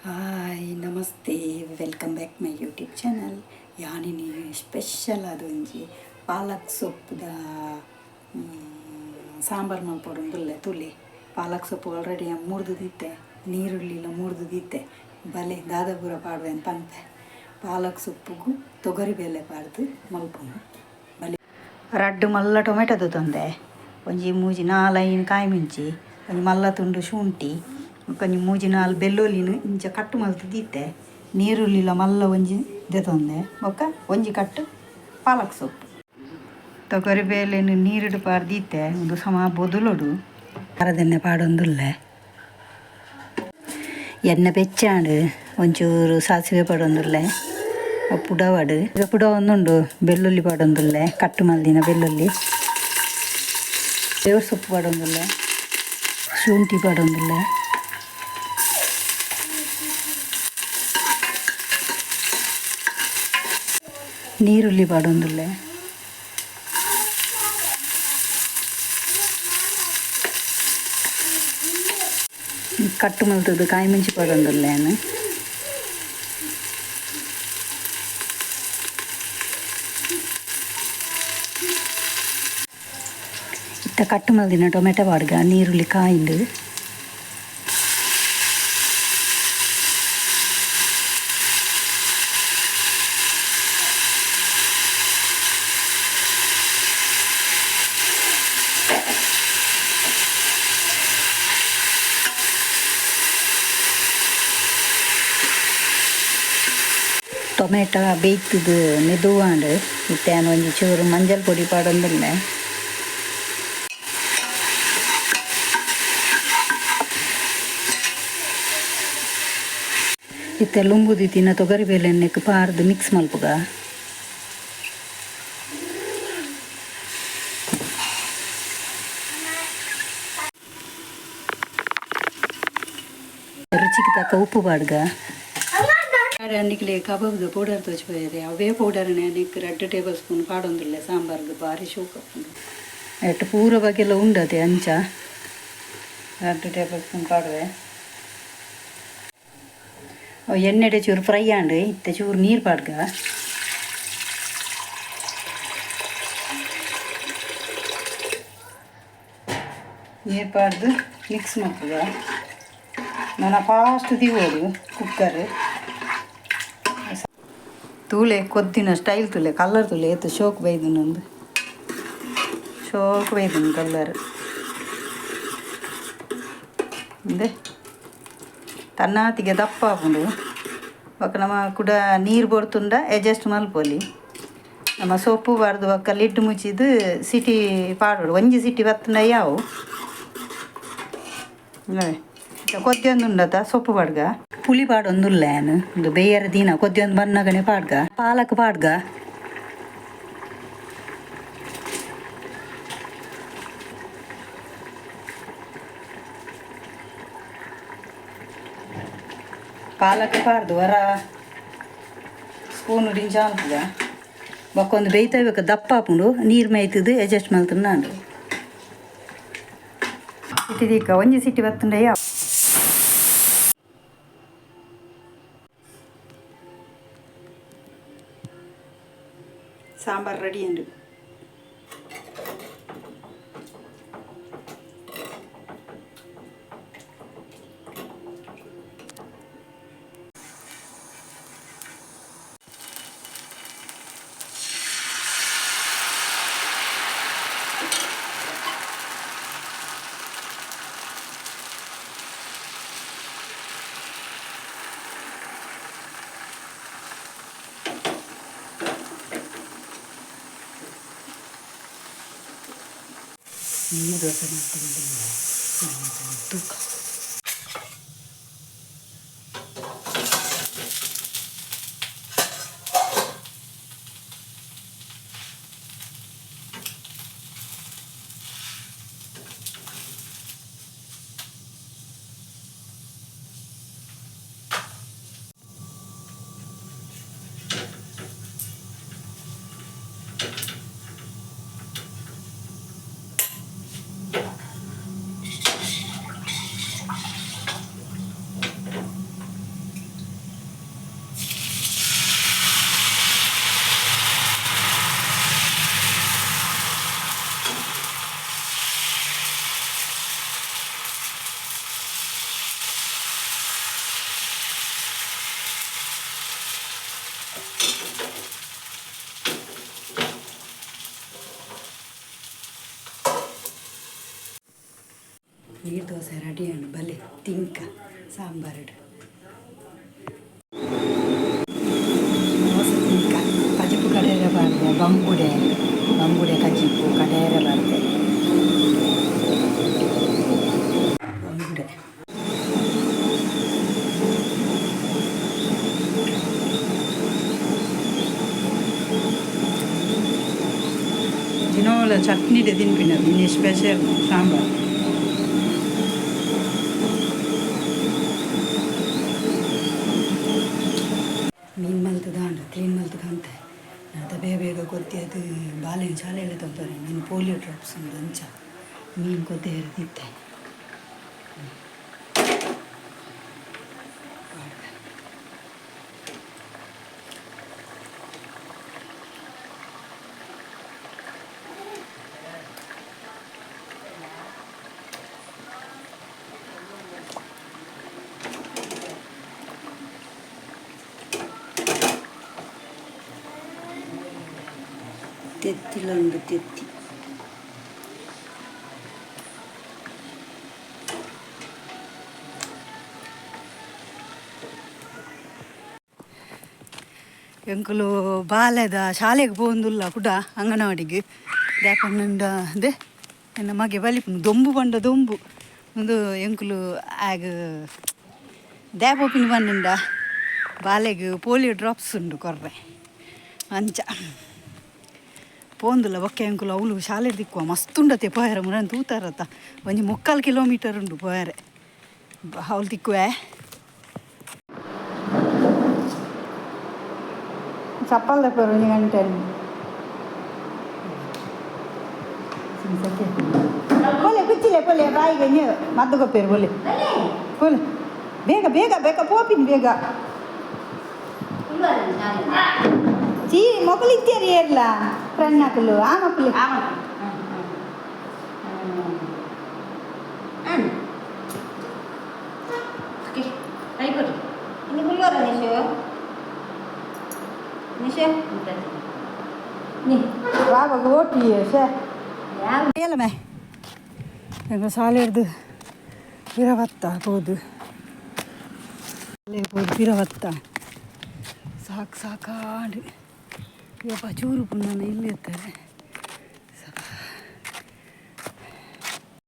Hi ನಮಸ್ತೆ welcome back my YouTube channel. ಯಾನಿನಿ special ಅದೊಂಜಿ ಪಾಲಕ್ ಸೊಪ್ಪುದ ಸಾಂಬಾರು ಮಲ್ಪೊಡುಂದುಲ್ಲೆ ತುಲೆ. ಪಾಲಕ್ ಸೊಪ್ಪು ಆಲ್ರೆಡಿ ಮುರಿದು ದಿತ್ತೆ, ನೀರುಳ್ಳಿಲ ಮುರಿದು ದಿತ್ತೆ, ಬಲೆ ದಾದಾಪುರ ಪಾಡುವೆನ್ ಪನ್ಪೆ. ಪಾಲಕ್ ಸೊಪ್ಪುಗು ತೊಗರಿಬೇಳೆ ಪಾಡ್ದು ಮಲ್ಪೊಂಡು ಬಲೆ ರಡ್ಡು ಮಲ್ಲ ಟೊಮೆಟೊದು ತೊಂದೆ, ಒಂಜಿ ಮೂಜಿ 4-5 ಕಾಯಿ ಮಿಂಚಿ, ಒಂಜಿ ಮಲ್ಲ ತುಂಡು ಶುಂಠಿ, ಒಂಜಿ ಮೂಜಿ 4 ಬೆಳ್ಳುಳ್ಳಿನ ಇಂಚ ಕಟ್ಟು ಮಲ್ತು ದೀತೆ, ನೀರುಳ್ಳಿಲ ಮಲ್ಲ ಒಂಜಿ ದೆತೊಂದೆ, ಬೊಕ್ಕ ಒಂಜಿ ಕಟ್ಟು ಪಾಲಕ್ ಸೊಪ್ಪು. ತೊಗರಿಬೇಳೆನು ನೀರುಡು ಪಾರು ದೀತೆ, ಒಂದು ಸಮ ಬೊದುಲೊಡು ಅರದೆಣ್ಣೆ ಪಾಡೊಂದುಲ್ಲೆ. ಎಣ್ಣೆ ಬೆಚ್ಚಾಂಡು ಒಂಚೂರು ಸಾಸಿವೆ ಪಡೊಂದುಲ್ಲೆ, ಪುಡವಡು ಈಗ ಪುಡ ಒಂದುಂಡು ಬೆಳ್ಳುಳ್ಳಿ ಪಾಡೊಂದುಲ್ಲೆ, ಕಟ್ಟು ಮಲ್ದಿನ ಬೆಳ್ಳುಳ್ಳಿ, ಬೇವು ಸೊಪ್ಪು ಪಾಡೊಂದುಲ್ಲೆ, ಶುಂಠಿ ಪಾಡೊಂದುಲ್ಲೆ, ನೀರುಳ್ಳಿ ಪಾಡೊಂದುಲ್ಲೆ, ಕಟ್ಟು ಮಲ್ತದ್ದು ಕಾಯಿ ಮುಂಚಿ ಪಾಡೊಂದುಲ್ಲೆನು. ಇತ್ತ ಕಟ್ಟು ಮಲ್ದಿನ ಟೊಮೆಟೊ ಪಾಡ್ಗ ನೀರುಳ್ಳಿ ಕಾಯಿಂಡು ಟೊಮೆಟೊ ಬೇಯ್ತದು ಮೆದುವಾಂಡು ಇತ್ತೇನು ಒಂಜಿ ಚೂರು ಮಂಜಲ್ ಪೊಡಿ ಪಾಡೊಂದುಲ್ಲೆ, ಇತ್ತೆ ಲುಂಬು ದಿತ್ತಿನ ತೊಗರಿಬೇಳೆ ಎಣ್ಣೆಗೆ ಪಾರ್ದು ಮಿಕ್ಸ್ ಮಲ್ಪುಗ. ರುಚಿಗೆ ತಕ್ಕ ಉಪ್ಪು ಪಾಡ್ಗ. ಅನ್ನಿಕ್ಲೆ ಕಬಾಬ್ದು ಪೌಡರ್ ತೋಚಿపోయేది, ಅವೇ ಪೌಡರ್ನೇ ಅನ್ನಿಕ್ಕೆ 2 ಟೇಬಲ್ ಸ್ಪೂನ್ ಪಾಡೊಂದುಲ್ಲೆ ಸಾಂಬಾರ್ದು ಭಾರಿ ಶೋಕ. ಎಟ್ಟು ಪೂರ ಬಗೆಲ್ಲ ಉಂಡದೆ ಅಂಚ 2 ಟೇಬಲ್ ಸ್ಪೂನ್ ಪಾಡುವೆ. ಎಣ್ಣೆಡೆ ಚೂರು ಫ್ರೈ ಆಂಡು ಇತ್ತೆ ಚೂರು ನೀರು ಪಾಡ್ಗ. ನೀರು ಪಾಡ್ದು ಮಿಕ್ಸ್ ಮಾಡ್ತದ. ನಾನು ಫಾಸ್ಟ್ ತಿಗೋದು ಕುಕ್ಕರ್ ತೂಲೆ ಕೊದ್ದಿನ ಸ್ಟೈಲ್ ತುಲೆ ಕಲರ್ ತುಲೆ ಎತ್ತು ಶೋಕ್ ಬೈದು ನಂದು ಶೋಕ್ ಬೈದು ಕಲರ್ ಅಂದೆ ತನ್ನಾತಿಗೆ ದಪ್ಪ ಆಪುಂಡು. ಬೊಕ್ಕ ನಮ್ಮ ಕೂಡ ನೀರು ಬೊಡ್ತುಂಡ ಅಡ್ಜಸ್ಟ್ ಮಲ್ಪೊಲಿ. ನಮ್ಮ ಸೊಪ್ಪು ಬಾರ್ದು ಬೊಕ್ಕ ಲಿಡ್ ಮುಚ್ಚಿದು ಸಿಟಿ ಪಾಡೋಡು ಒಂಜಿ ಸಿಟಿ ಬತ್ತುಂಡ ಯಾವು ಕೊದ್ಯೊಂದು ಉಂಡತ ಸೊಪ್ಪು ಪಾಡ್ಗ. ಪುಳಿ ಪಾಡೊಂದುಲ್ಲೇನು ಒಂದು ಬೇಯರ ದಿನ ಕೊದ್ಯೊಂದು ಬನ್ನಗನೆ ಪಾಡ್ಗ. ಪಾಲಕ್ ಪಾಡ್ಗ, ಪಾಲಕ್ ಪಾಡ್ದು ಹೊರ ಸ್ಪೂನು ಡಿಂಚ ಹಾಕ್ಗ. ಬೊಕ್ಕೊಂದು ಬೇಯ್ತಬೇಕು ದಪ್ಪ ಹಾಪುಂಡು ನೀರು ಮೇಯ್ತದು ಅಡ್ಜಸ್ಟ್ ಮಲ್ತು ನಾನು ಸಿಟಿದೀಕ ಒಂಜಿ ಸಿಟಿ ಬತ್ತುಂಡ ಯಾವ ಸಾಂಬಾರು ರೆಡಿ ಉಂಡು. ನೀರು ದೋಸೆ ಮಾಡ್ಕೊಂಡು ತೂಕ ದೋಸೆ ರೆಡಿയാണ് ಬಲೆ ತಿಂಕ ಸಾಂಬಾರು ದೋಸೆ ತಿಂಕ ಕಜಿಪು ಕಡೆಯರೆ ಬಾರ್ದೆ ಬಂಗುಡೆ ಕಜಿಪು ಕಡೆಯರೆ ಬಾರ್ದೆ ಬಂಗುಡೆ ದಿನೋಲ ಚಟ್ನಿದೆ ತಿನ್ಪಿನದು ಇನ್ನು ಸ್ಪೆಷಲ್ ಸಾಂಬಾರು ಮೀನು ಮಲ್ತದಾಂಡು ಕ್ಲೀನ್ ಮಲ್ತದಂತೆ ಅಂತ ಬೇಗ ಕೊತ್ತಿ ಅದು ಬಾಲೆನ ಶಾಲೆಯಲ್ಲಿ ತಂತಾರೆ ಮೀನು ಪೋಲಿಯೋ ಡ್ರಾಪ್ಸ್ ಉಂಟು ಅಂಚ ಮೀನು ಕೊದ್ದೆ ಇರ್ದಿತ್ತೆ ತೆತ್ತಿಲೊಂದು ತೆತ್ತಿ ಎಂಕುಲು ಬಾಲ್ಯದ ಶಾಲೆಗೆ ಪೋಂದುಲ್ಲ ಕುಡ ಅಂಗನವಾಡಿಗೆ ದ್ಯಾಪಂಡ ಅದೇ ನನ್ನ ಮಗೆ ಬಲಿಪುನು ದೊಂಬು ಬಂಡ ದೊಂಬು ಒಂದು ಎಂಕುಲು ಆಗ ದ್ಯಾಪೋಪಿನ ಬಂಡ ಬಾಲೆಗೆ ಪೋಲಿಯೋ ಡ್ರಾಪ್ಸ್ ಉಂಡು ಕೊರ್ರೆ ಅಂಚ ಪೋಂದುಲ್ಲ ಬೊಕ್ಕ ಎಂಕುಲು ಅವಳು ಶಾಲೆ ದಿಕ್ಕುವ ಮಸ್ತುಂಡತೆ ಪೋಯರೆ ಮುರನ್ ತೂತಾರತ್ತ ಒಂಜಿ 3 ಕಿಲೋಮೀಟರ್ ಉಂಡು ಪೋಯರೆ ಅವಳು ತಿಕ್ಕುವೆ ಚಪ್ಪಲ್ದ ಪೇರು ಒಂದು ಗಂಟೆ ಬೋಲೆ ಕುಚ್ಚಿಲೆ ಬೋಲೆ ಬಾಯಿಗೆ ನೀವು ಮದ್ದು ಕೊಪ್ಪೇರು ಬೋಲೆ ಬೋಲೆ ಬೇಗ ಬೇಗ ಬೇಗ ಪೋಪಿನ ಬೇಗ ಚೀ ಮಕ್ಕಳು ಇತ್ಯಾರಿ ಏರ್ಲ ಫ್ರೆಂಡ್ ಮಕ್ಕಳು ಆ ಮಕ್ಕಳು ಬಾಬಾಗ ಓಟಿ ಏಲಮೆ ಎಂಗ ಶಾಲೆಡ್ದು ಬಿರವತ್ತ ಹೋದು ಹೋದು ಬಿರವತ್ತ ಸಾಕು ಸಾಕಾಡು ಯಪ್ಪ ಚೂರು ಪುಣ್ಣ ಇಲ್ಲಿ ಇರ್ತಾರೆ